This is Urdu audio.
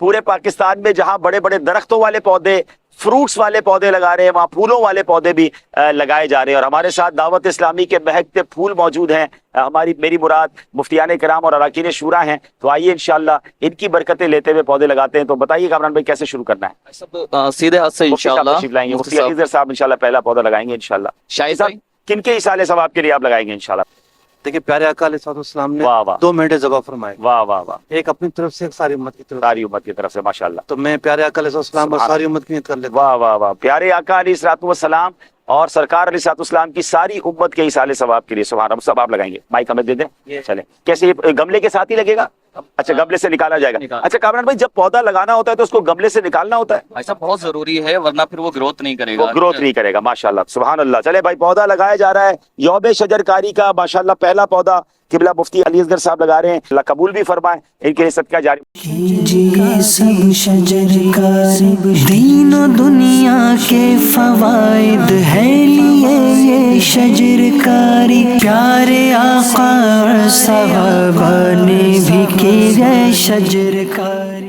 پورے پاکستان میں جہاں بڑے بڑے درختوں والے پودے، فروٹس والے پودے لگا رہے ہیں، وہاں پھولوں والے پودے بھی لگائے جا رہے ہیں. اور ہمارے ساتھ دعوت اسلامی کے مہکتے پھول موجود ہیں. میری مراد مفتیان کرام اور اراکین شورا ہیں. تو آئیے انشاءاللہ ان کی برکتیں لیتے ہوئے پودے لگاتے ہیں. تو بتائیے کامران بھائی کیسے شروع کرنا ہے؟ سب سیدھے ہاتھ سے مفتی صاحب انشاءاللہ تشریف لائیں گے. مفتی مفتی علی صاحب، اصغر صاحب انشاءاللہ پہلا پودا لگائیں گے انشاءاللہ. شاہد صاحب بھائی، کن کے اصال ثواب کے لیے آپ لگائیں گے انشاءاللہ؟ دیکھیں پیارے آقا علیہ الصلوۃ والسلام نے واہ واہ 2 منٹ ذبح فرمائے، واہ واہ واہ، ایک اپنی طرف سے ایک ساری امت کی طرف سے. ساری امت کی طرف سے ماشاءاللہ. تو میں پیارے آقا علیہ الصلوۃ والسلام اور سبحان ساری امت کی نیت کر لیتا ہوں. واہ واہ واہ، پیارے آقا علیہ الصلوۃ والسلام اور سرکار علیہ الصلوۃ والسلام کی ساری امت کے اصال ثواب کے لیے سبحان اللہ. سب آپ لگائیں گے. مائک ہمیں دے دیں. چلیں کیسے، یہ گملے کے ساتھ ہی لگے گا؟ اچھا گملے سے نکالا جائے گا. اچھا کامران بھائی جب پودا لگانا ہوتا ہے تو اس کو گملے سے نکالنا ہوتا ہے؟ ایسا بہت ضروری ہے ورنہ پھر وہ گروتھ نہیں کرے وہ گا. گروتھ نہیں کرے گا. ماشاءاللہ سبحان اللہ. چلے بھائی پودا لگایا جا رہا ہے یوم شجر کاری کا. ماشاءاللہ پہلا پودا قبلہ مفتی علی اصغر صاحب لگا رہے ہیں. اللہ قبول بھی فرمائے، ان کے لیے صدقہ جاری. کیجئے سب شجر کاری، دین و دنیا کے فوائد ہے لیے یہ شجر کاری. پیارے آقا اور صحابہ نے بھی کی ہے شجر کاری.